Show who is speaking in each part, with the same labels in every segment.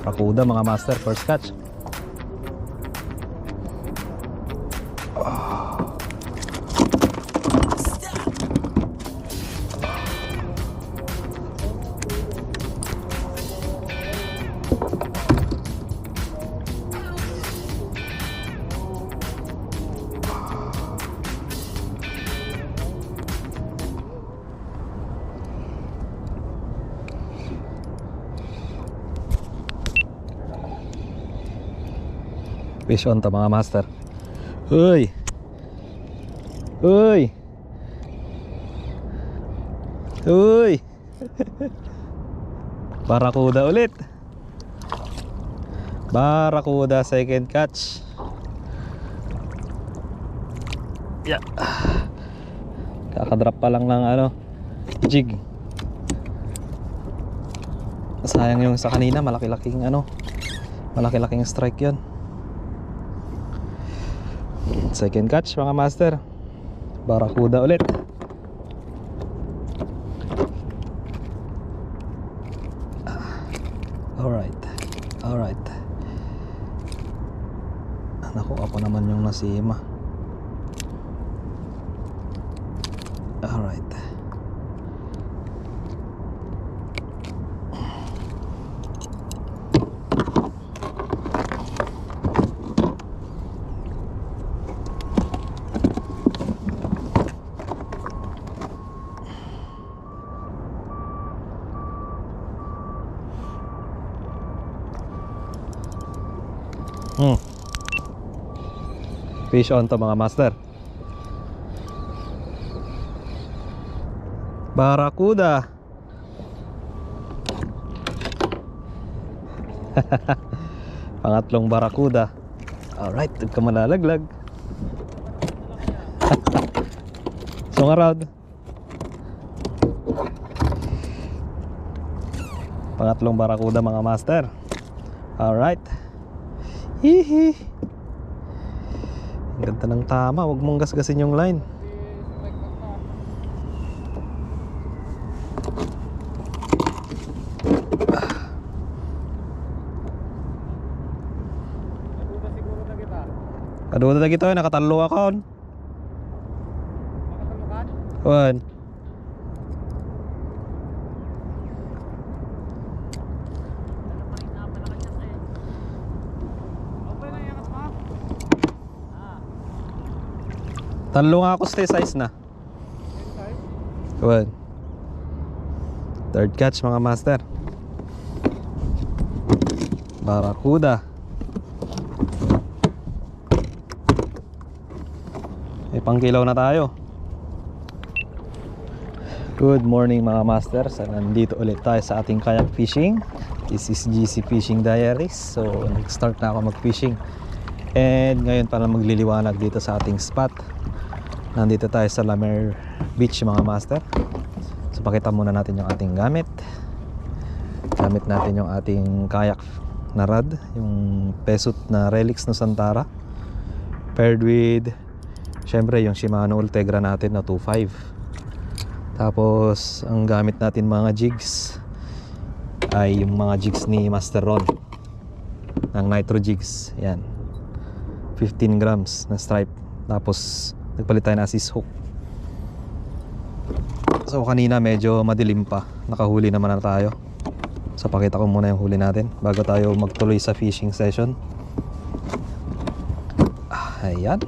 Speaker 1: Barakuda mga master, first catch. Fish on to mga master. Uy! Uy! Uy! Barakuda ulit. Barakuda second catch. Yeah. Kakadrop pa lang ng jig. Sayang yung sa kanina, malaki-laking malaki-laking strike 'yon. Second catch mga master. Barakuda ulit. Alright. Alright. Naku, ako naman yung nasima. Alright. Fish on to mga master. Barakuda. Pangatlong barakuda. Alright, huwag ka malalaglag. Swing around. Pangatlong barakuda mga master. Alright. Hihi. Ang ganda ng tama. Huwag mong gasgasin yung line. Kaduda na kita. Nakatalo ako. Kuhan. Talo nga ako, stay size na. Kuhan. Third catch mga master. Barakuda. Pangkilaw na tayo. Good morning mga masters. Nandito ulit tayo sa ating kayak fishing. This is GC Fishing Diaries. So nag-start na ako mag-fishing. And ngayon para magliliwanag dito sa ating spot. Nandito tayo sa Lamer Beach mga master. So pakita muna natin yung ating gamit. Gamit natin yung ating kayak na rod, yung Pesut na Relix Nusantara, paired with syempre yung Shimano Ultegra natin na 2.5. Tapos ang gamit natin mga jigs ay yung mga jigs ni Master Ron ng Nitro Jigs. Yan, 15 grams na stripe. Tapos nagpalit tayo ng assist hook. So kanina medyo madilim pa, nakahuli naman na tayo. So pakita ko muna yung huli natin bago tayo magtuloy sa fishing session. Ayan,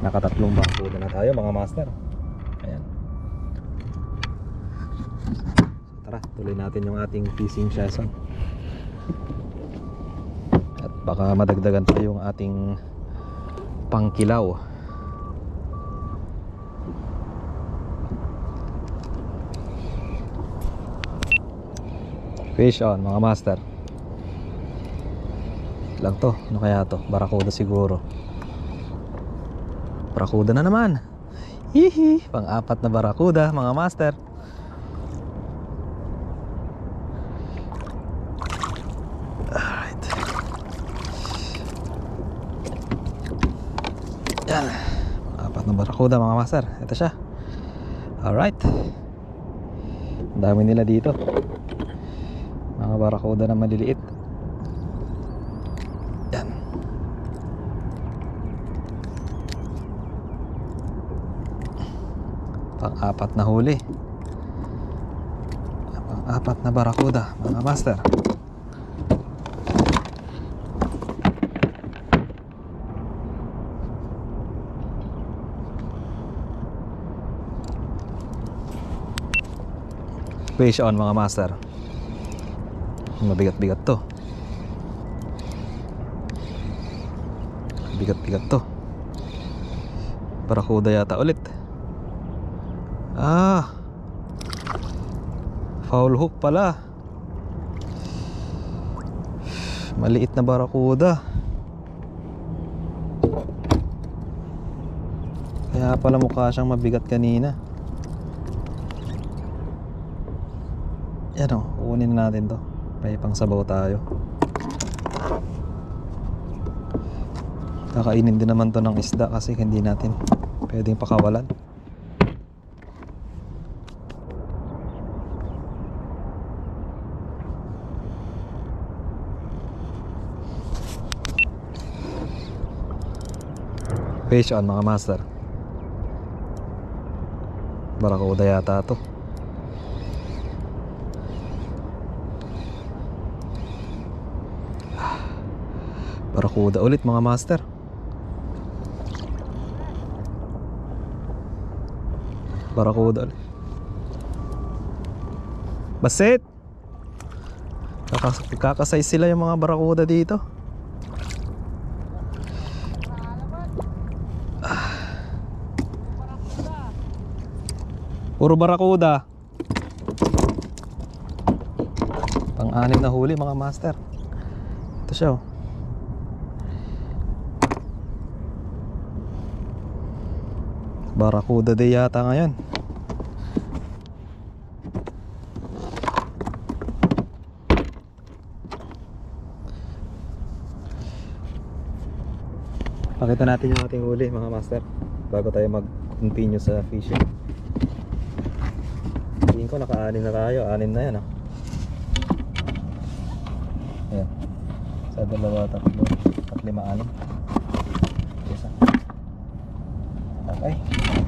Speaker 1: nakatatlong bangko na tayo mga master. Ayan. So tara, tuloy natin yung ating fishing session. At baka madagdagan pa yung ating pangkilaw. Fish on mga master. Lang to, ano kaya to? Barakuda siguro. Barakuda na naman. Hihi, pang-apat na barakuda mga master. Alright. Yan, pang-apat na barakuda mga master. Ito siya. Alright. Ang dami nila dito mga mga barakuda na maliliit. Yan. Pang-apat na huli. Pang-apat na barakuda, mga master. Fish on, mga master. Mabigat-bigat to. Bigat-bigat to. Barakuda yata ulit. Foul hook pala. Maliit na barakuda. Kaya pala mukha siyang mabigat kanina. Yan o, kukunin natin to. May pang sabaw tayo. Kakainin din naman to ng isda kasi hindi natin pwedeng pakawalan. Fish on, mga master. Barakuda yata to. Barakuda ulit, mga master. Barakuda ulit. Basit! Kakasay sila yung mga barakuda dito. Puro barakuda. Pang-anim na huli, mga master. Ito siya, oh. Barakuda day yata ngayon. Pakita natin yung ating huli, mga master, bago tayo mag-continue sa fishing. Tingin ko naka-anim na tayo. 6 na yan, oh. Ayan. Sa 2, 3, 4, 5, 6. Isa. Okay,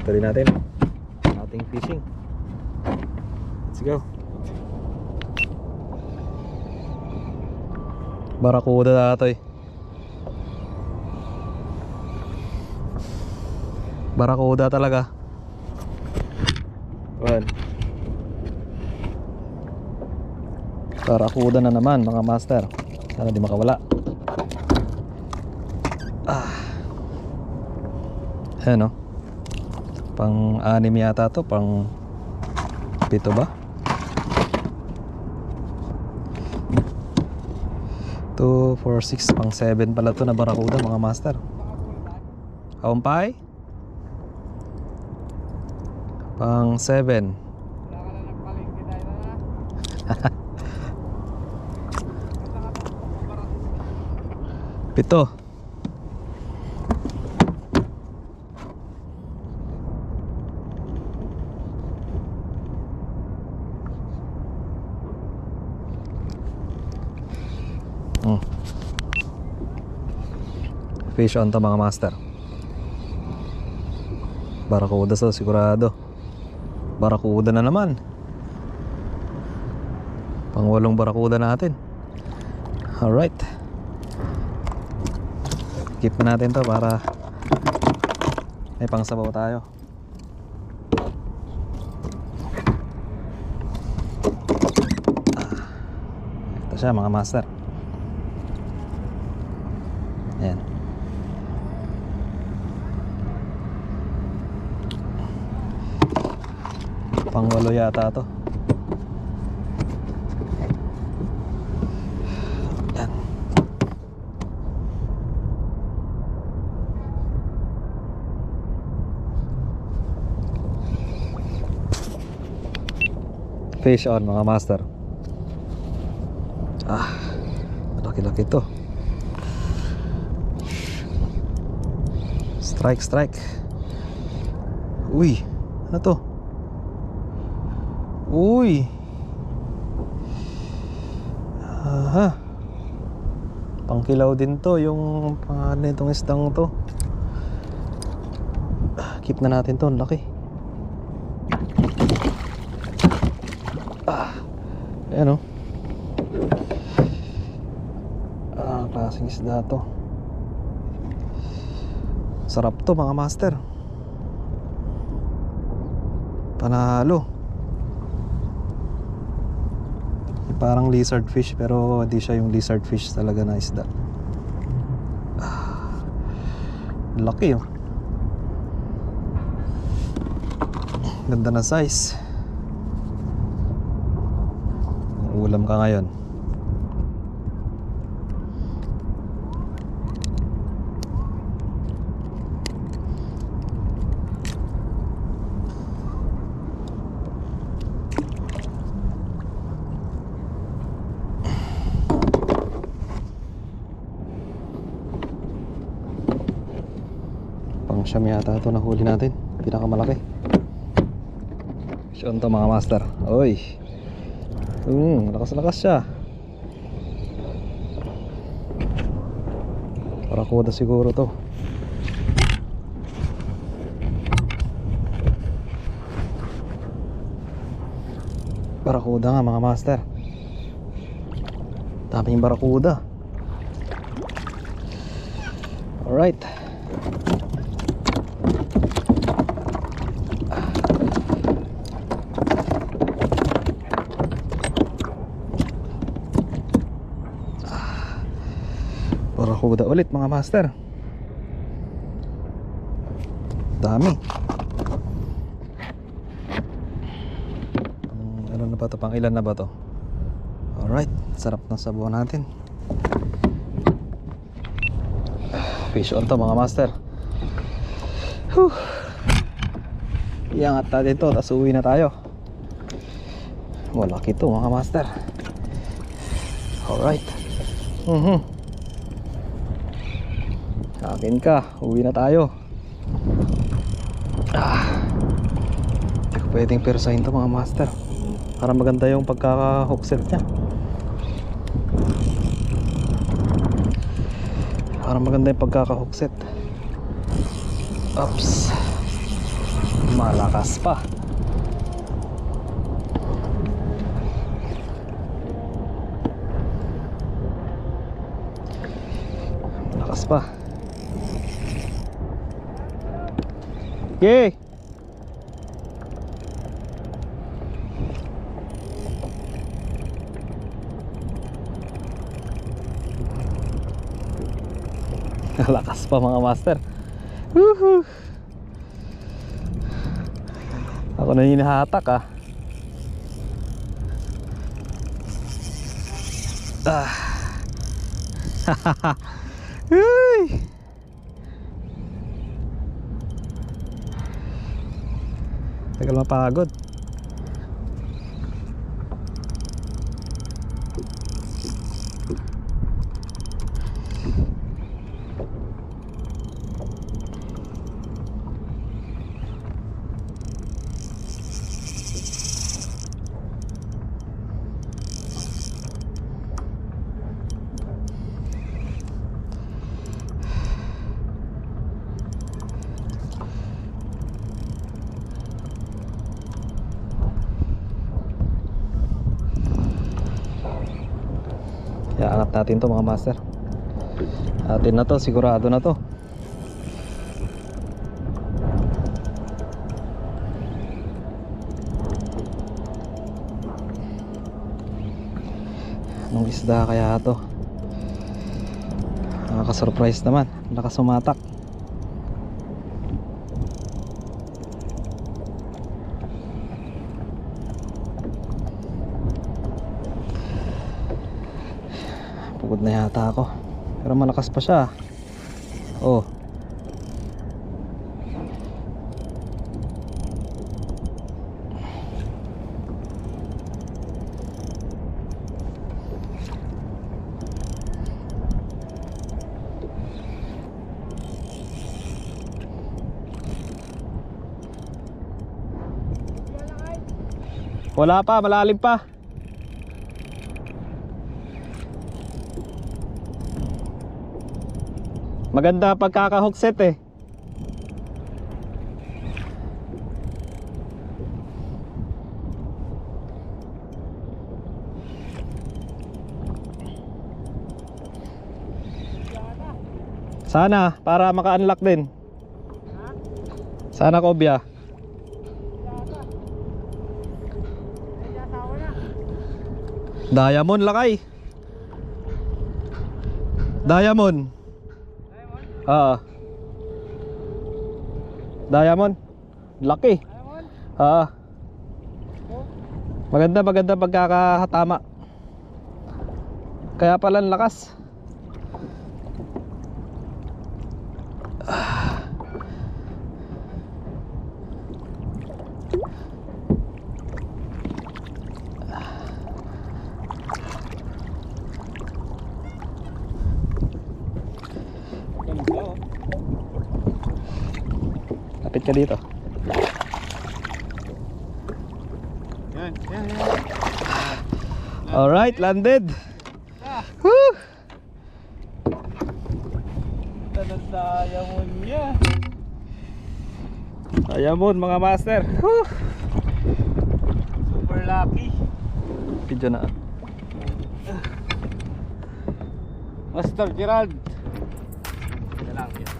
Speaker 1: tuloy natin ang ating fishing. Let's go. Barakuda na ito, eh. Barakuda talaga. Well, barakuda na naman, mga master. Sana di makawala. Ayan, oh. Pang-6 yata to. Pang-7 ba? 2, 4, 6. Pang-7 pala to na barakuda, mga master. Kaumpay? Pang-7. Pito. Fish on to, mga master. Barakuda so, sigurado. Barakuda na naman. Pang-8 barakuda natin. Alright. Keep na natin to para may pang-sabaw tayo. Ito siya, mga master. Ayan. Pang-8 yata to. Yan. Fish on, mga master. Laki-laki to. Strike. Uy, ano to? Uy. Aha. Pangkilaw din to yung pangalan nitong isdang to. Keep na natin to, ang laki. Ayan o. Klaseng isda to. Sarap to mga master. Panalo. Parang lizard fish pero hindi siya yung lizard fish talaga na isda. Laki oh. Ganda na size. Ulam ka ngayon. Siyam yata ito nahuli natin. Pinakamalaki. Siyam to mga master. Oy. Lakas-lakas siya. Parakuda siguro to. Barakuda nga mga master. Daming barakuda. Alright. Barakuda ulit mga master. Dami. Ano na ba to? Pang ilan na ba to? Alright, sarap ng sabaw natin. Fish on to mga master. Whew. Iangat natin to, tapos uwi na tayo. Malaki to mga master. Alright. Akin ka, uwi na tayo. Hindi ko pwedeng persahin to mga master. Para maganda yung pagkaka-hookset nya. Para maganda yung pagkaka-hookset. Oops. Malakas pa. Malakas pa. Okay. Lakas pa mga master. Woohoo. Ako na hinahatak ah. Uy. Tagal mapagod. Iaangat natin to mga master. Atin na to, sigurado na to. Anong isda kaya to? Nakaka-surprise naman. Nakasumatak. Pagod na yata ako. Pero malakas pa siya. Oh. Wala pa, malalim pa. Maganda pagkaka-hook set eh. Sana, para maka-unlock din. Sana, Kobya. Diamond lakay. Diamond. Diamond. Laki. Maganda pagkakatama. Kaya pala ang lakas. Kapit ka dito.
Speaker 2: Yan.
Speaker 1: Alright, landed. Woo!
Speaker 2: Diamond niya.
Speaker 1: Diamond mga master. Woo!
Speaker 2: Super lucky.
Speaker 1: Video na.
Speaker 2: Master Gerald. Yan lang yan.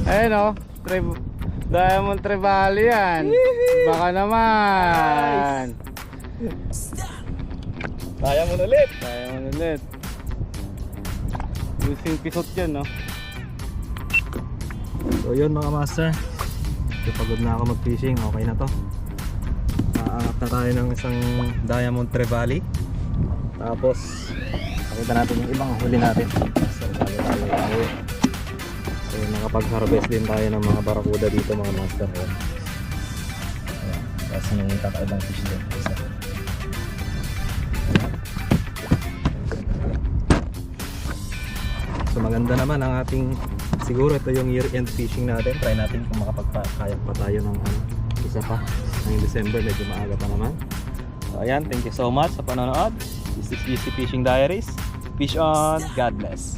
Speaker 2: Ayun o, Diamond Trevally yan. Baka naman.
Speaker 1: Diamond ulit.
Speaker 2: Diamond ulit. Using pisot yan, no?
Speaker 1: So yun mga master, pagod na ako mag-fishing, okay na to. Aangat na tayo ng isang Diamond Trevally. Tapos pakita natin yung ibang huli natin. So bago tayo uwi. So nakapag-harvest din tayo ng mga barakuda dito mga master. Ayan. Tapos may kakaibang fish din. So maganda naman ang ating, siguro ito yung year-end fishing natin. Try natin kung makapagkayak pa tayo ng isa pa ngayong December, medyo maaga pa naman. So ayan, thank you so much sa panonood. This is GC Fishing Diaries. Fish on, God bless.